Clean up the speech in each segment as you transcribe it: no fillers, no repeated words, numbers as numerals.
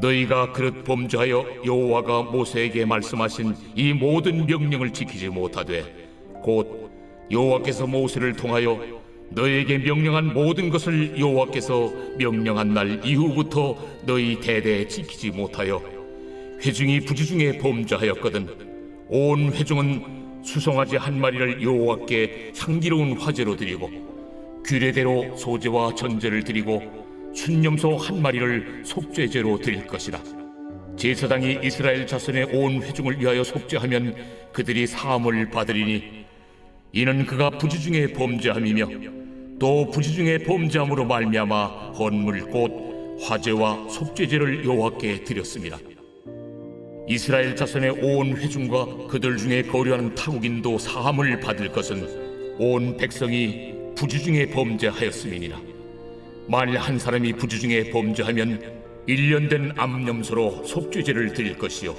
너희가 그릇 범죄하여 여호와가 모세에게 말씀하신 이 모든 명령을 지키지 못하되 곧 여호와께서 모세를 통하여 너희에게 명령한 모든 것을 여호와께서 명령한 날 이후부터 너희 대대에 지키지 못하여 회중이 부지중에 범죄하였거든 온 회중은 수송아지 한 마리를 여호와께 향기로운 화제로 드리고 규례대로 소제와 전제를 드리고 순념소 한 마리를 속죄제로 드릴 것이라. 제사장이 이스라엘 자손의 온 회중을 위하여 속죄하면 그들이 사함을 받으리니 이는 그가 부지중에 범죄함이며 또 부지중에 범죄함으로 말미암아 헌물 곧 화제와 속죄제를 여호와께 드렸습니다. 이스라엘 자손의 온 회중과 그들 중에 거류하는 타국인도 사함을 받을 것은 온 백성이 부지중에 범죄하였음이니라. 만일 한 사람이 부지중에 범죄하면 1년 된 암염소로 속죄제를 드릴 것이요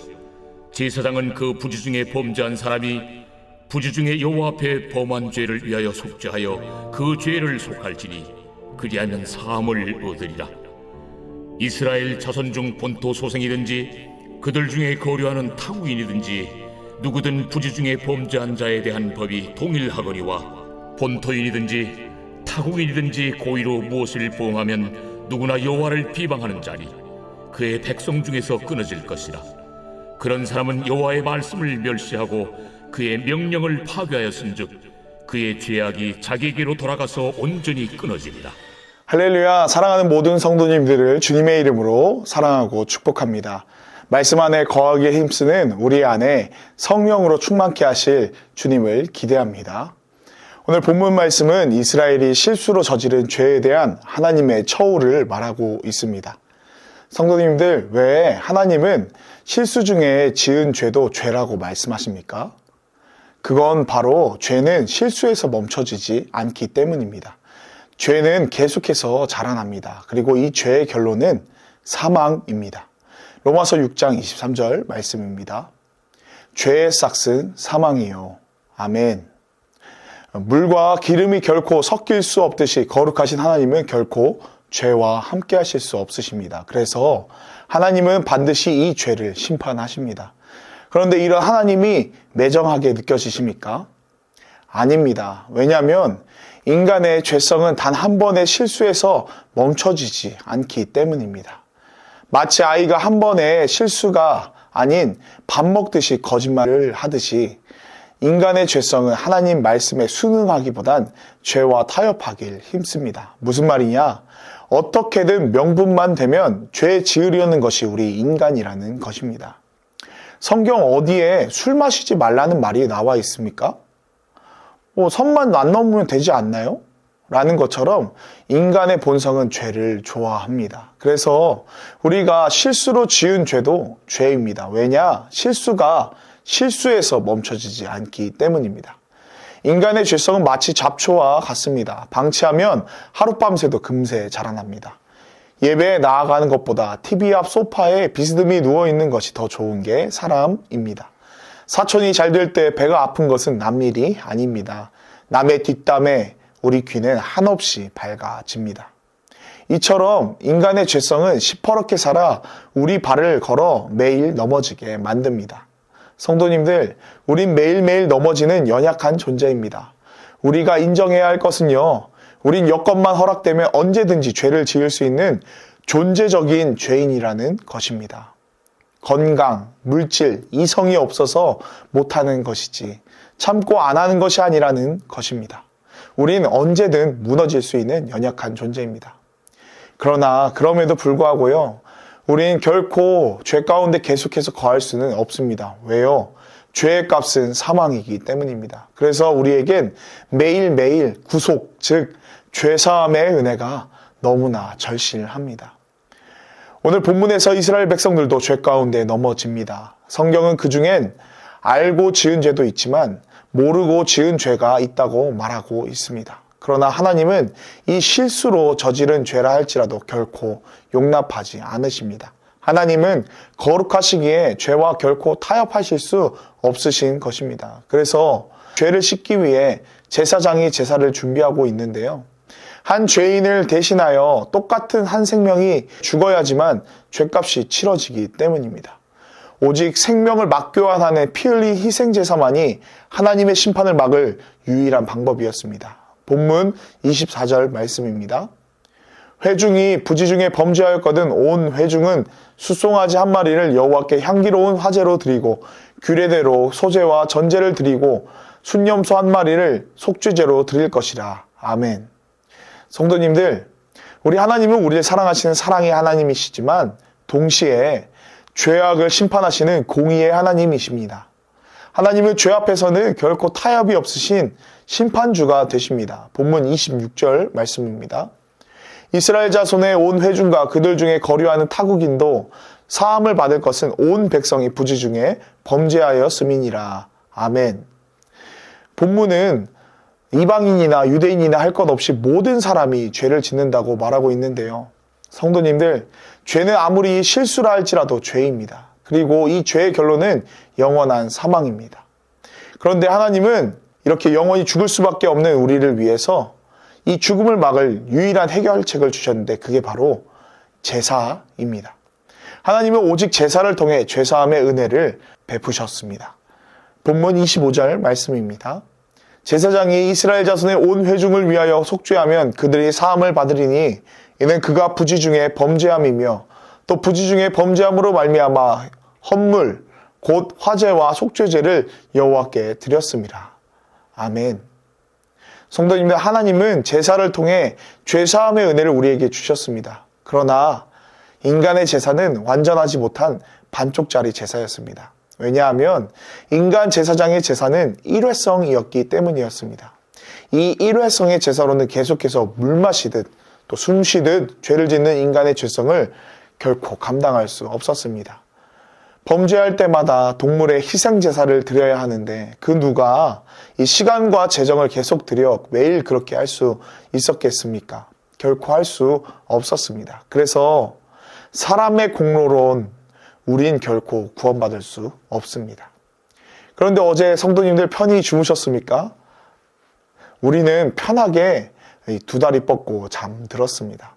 제사장은 그 부지중에 범죄한 사람이 부지중에 여호와 앞에 범한 죄를 위하여 속죄하여 그 죄를 속할지니 그리하면 사함을 얻으리라. 이스라엘 자손 중 본토 소생이든지 그들 중에 거류하는 타국인이든지 누구든 부지중에 범죄한 자에 대한 법이 동일하거니와 본토인이든지 타국인이든지 고의로 무엇을 범하면 누구나 여호와를 비방하는 자니 그의 백성 중에서 끊어질 것이라. 그런 사람은 여호와의 말씀을 멸시하고 그의 명령을 파괴하였은즉 그의 죄악이 자기에게로 돌아가서 온전히 끊어지리라. 할렐루야. 사랑하는 모든 성도님들을 주님의 이름으로 사랑하고 축복합니다. 말씀 안에 거하기에 힘쓰는 우리 안에 성령으로 충만케 하실 주님을 기대합니다. 오늘 본문 말씀은 이스라엘이 실수로 저지른 죄에 대한 하나님의 처우를 말하고 있습니다. 성도님들, 왜 하나님은 실수 중에 지은 죄도 죄라고 말씀하십니까? 그건 바로 죄는 실수에서 멈춰지지 않기 때문입니다. 죄는 계속해서 자라납니다. 그리고 이 죄의 결론은 사망입니다. 로마서 6장 23절 말씀입니다. 죄의 싹은 사망이요. 아멘. 물과 기름이 결코 섞일 수 없듯이 거룩하신 하나님은 결코 죄와 함께 하실 수 없으십니다. 그래서 하나님은 반드시 이 죄를 심판하십니다. 그런데 이런 하나님이 매정하게 느껴지십니까? 아닙니다. 왜냐하면 인간의 죄성은 단 한 번의 실수에서 멈춰지지 않기 때문입니다. 마치 아이가 한 번의 실수가 아닌 밥 먹듯이 거짓말을 하듯이 인간의 죄성은 하나님 말씀에 순응하기보단 죄와 타협하길 힘씁니다. 무슨 말이냐? 어떻게든 명분만 되면 죄 지으려는 것이 우리 인간이라는 것입니다. 성경 어디에 술 마시지 말라는 말이 나와 있습니까? 선만 안 넘으면 되지 않나요? 라는 것처럼 인간의 본성은 죄를 좋아합니다. 그래서 우리가 실수로 지은 죄도 죄입니다. 왜냐? 실수가 실수에서 멈춰지지 않기 때문입니다. 인간의 죄성은 마치 잡초와 같습니다. 방치하면 하룻밤새도 금세 자라납니다. 예배에 나아가는 것보다 TV 앞 소파에 비스듬히 누워있는 것이 더 좋은 게 사람입니다. 사촌이 잘 될 때 배가 아픈 것은 남일이 아닙니다. 남의 뒷담에 우리 귀는 한없이 밝아집니다. 이처럼 인간의 죄성은 시퍼렇게 살아 우리 발을 걸어 매일 넘어지게 만듭니다. 성도님들, 우린 매일매일 넘어지는 연약한 존재입니다. 우리가 인정해야 할 것은요, 우린 여건만 허락되면 언제든지 죄를 지을 수 있는 존재적인 죄인이라는 것입니다. 건강, 물질, 이성이 없어서 못하는 것이지 참고 안 하는 것이 아니라는 것입니다. 우린 언제든 무너질 수 있는 연약한 존재입니다. 그러나 그럼에도 불구하고요, 우린 결코 죄 가운데 계속해서 거할 수는 없습니다. 왜요? 죄의 값은 사망이기 때문입니다. 그래서 우리에겐 매일매일 구속, 즉 죄사함의 은혜가 너무나 절실합니다. 오늘 본문에서 이스라엘 백성들도 죄 가운데 넘어집니다. 성경은 그중엔 알고 지은 죄도 있지만 모르고 지은 죄가 있다고 말하고 있습니다. 그러나 하나님은 이 실수로 저지른 죄라 할지라도 결코 용납하지 않으십니다. 하나님은 거룩하시기에 죄와 결코 타협하실 수 없으신 것입니다. 그래서 죄를 씻기 위해 제사장이 제사를 준비하고 있는데요. 한 죄인을 대신하여 똑같은 한 생명이 죽어야지만 죄값이 치러지기 때문입니다. 오직 생명을 막교환하는 피 흘린 희생제사만이 하나님의 심판을 막을 유일한 방법이었습니다. 본문 24절 말씀입니다. 회중이 부지 중에 범죄하였거든 온 회중은 숫송아지 한 마리를 여호와께 향기로운 화제로 드리고 규례대로 소제와 전제를 드리고 순념소 한 마리를 속죄제로 드릴 것이라. 아멘. 성도님들, 우리 하나님은 우리를 사랑하시는 사랑의 하나님이시지만 동시에 죄악을 심판하시는 공의의 하나님이십니다. 하나님은 죄 앞에서는 결코 타협이 없으신 심판주가 되십니다. 본문 26절 말씀입니다. 이스라엘 자손의 온 회중과 그들 중에 거류하는 타국인도 사함을 받을 것은 온 백성이 부지 중에 범죄하였음이니라. 아멘. 본문은 이방인이나 유대인이나 할 것 없이 모든 사람이 죄를 짓는다고 말하고 있는데요. 성도님들, 죄는 아무리 실수라 할지라도 죄입니다. 그리고 이 죄의 결론은 영원한 사망입니다. 그런데 하나님은 이렇게 영원히 죽을 수밖에 없는 우리를 위해서 이 죽음을 막을 유일한 해결책을 주셨는데 그게 바로 제사입니다. 하나님은 오직 제사를 통해 죄사함의 은혜를 베푸셨습니다. 본문 25절 말씀입니다. 제사장이 이스라엘 자손의 온 회중을 위하여 속죄하면 그들이 사함을 받으리니 이는 그가 부지 중에 범죄함이며 또 부지 중에 범죄함으로 말미암아 헌물 곧 화제와 속죄제를 여호와께 드렸습니다. 아멘. 성도님들, 하나님은 제사를 통해 죄사함의 은혜를 우리에게 주셨습니다. 그러나 인간의 제사는 완전하지 못한 반쪽짜리 제사였습니다. 왜냐하면 인간 제사장의 제사는 일회성이었기 때문이었습니다. 이 일회성의 제사로는 계속해서 물 마시듯 또 숨 쉬듯 죄를 짓는 인간의 죄성을 결코 감당할 수 없었습니다. 범죄할 때마다 동물의 희생 제사를 드려야 하는데 그 누가 이 시간과 재정을 계속 들여 매일 그렇게 할 수 있었겠습니까? 결코 할 수 없었습니다. 그래서 사람의 공로론 우린 결코 구원받을 수 없습니다. 그런데 어제 성도님들 편히 주무셨습니까? 우리는 편하게 두 다리 뻗고 잠들었습니다.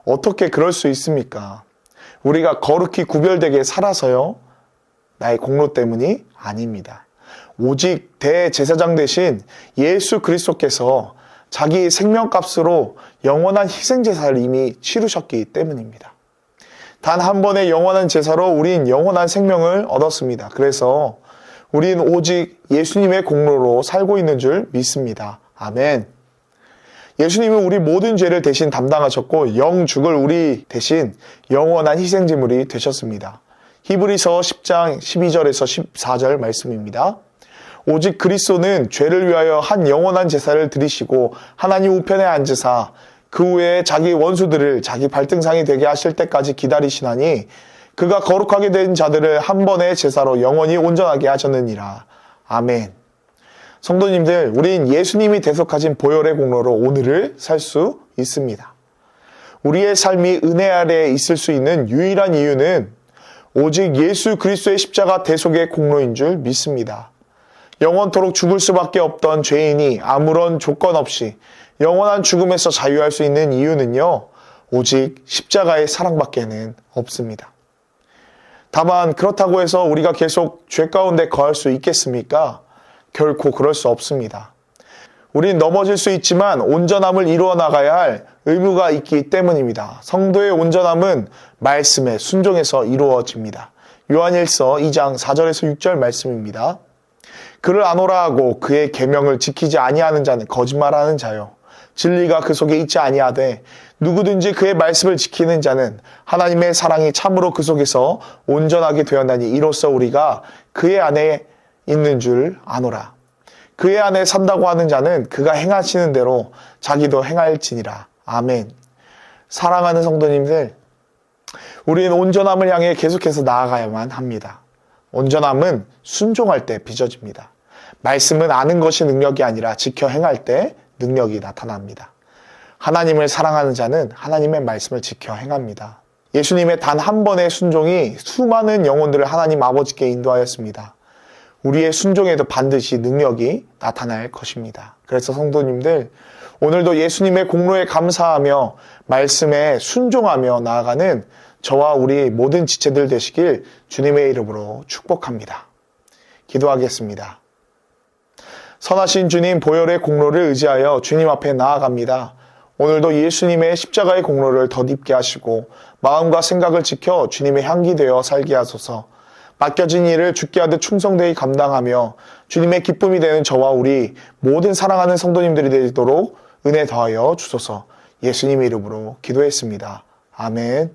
어떻게 그럴 수 있습니까? 우리가 거룩히 구별되게 살아서요? 나의 공로 때문이 아닙니다. 오직 대제사장 대신 예수 그리스도께서 자기 생명값으로 영원한 희생제사를 이미 치르셨기 때문입니다. 단 한 번의 영원한 제사로 우린 영원한 생명을 얻었습니다. 그래서 우린 오직 예수님의 공로로 살고 있는 줄 믿습니다. 아멘. 예수님은 우리 모든 죄를 대신 담당하셨고 영죽을 우리 대신 영원한 희생제물이 되셨습니다. 히브리서 10장 12절에서 14절 말씀입니다. 오직 그리스도는 죄를 위하여 한 영원한 제사를 드리시고 하나님 우편에 앉으사 그 후에 자기 원수들을 자기 발등상이 되게 하실 때까지 기다리시나니 그가 거룩하게 된 자들을 한 번의 제사로 영원히 온전하게 하셨느니라. 아멘. 성도님들, 우린 예수님이 대속하신 보혈의 공로로 오늘을 살 수 있습니다. 우리의 삶이 은혜 아래에 있을 수 있는 유일한 이유는 오직 예수 그리스도의 십자가 대속의 공로인 줄 믿습니다. 영원토록 죽을 수밖에 없던 죄인이 아무런 조건 없이 영원한 죽음에서 자유할 수 있는 이유는요, 오직 십자가의 사랑밖에는 없습니다. 다만 그렇다고 해서 우리가 계속 죄 가운데 거할 수 있겠습니까? 결코 그럴 수 없습니다. 우린 넘어질 수 있지만 온전함을 이루어 나가야 할 의무가 있기 때문입니다. 성도의 온전함은 말씀에 순종해서 이루어집니다. 요한일서 2장 4절에서 6절 말씀입니다. 그를 아노라 하고 그의 계명을 지키지 아니하는 자는 거짓말하는 자요. 진리가 그 속에 있지 아니하되 누구든지 그의 말씀을 지키는 자는 하나님의 사랑이 참으로 그 속에서 온전하게 되었나니 이로써 우리가 그의 안에 있는 줄 아노라. 그의 안에 산다고 하는 자는 그가 행하시는 대로 자기도 행할지니라. 아멘. 사랑하는 성도님들, 우리는 온전함을 향해 계속해서 나아가야만 합니다. 온전함은 순종할 때 빚어집니다. 말씀은 아는 것이 능력이 아니라 지켜 행할 때 능력이 나타납니다. 하나님을 사랑하는 자는 하나님의 말씀을 지켜 행합니다. 예수님의 단 한 번의 순종이 수많은 영혼들을 하나님 아버지께 인도하였습니다. 우리의 순종에도 반드시 능력이 나타날 것입니다. 그래서 성도님들, 오늘도 예수님의 공로에 감사하며 말씀에 순종하며 나아가는 저와 우리 모든 지체들 되시길 주님의 이름으로 축복합니다. 기도하겠습니다. 선하신 주님, 보혈의 공로를 의지하여 주님 앞에 나아갑니다. 오늘도 예수님의 십자가의 공로를 덧입게 하시고 마음과 생각을 지켜 주님의 향기 되어 살게 하소서. 맡겨진 일을 주께 하듯 충성되이 감당하며 주님의 기쁨이 되는 저와 우리 모든 사랑하는 성도님들이 되도록 은혜 더하여 주소서. 예수님의 이름으로 기도했습니다. 아멘.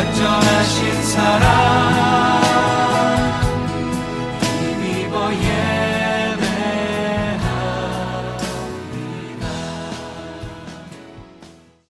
완전하신 사랑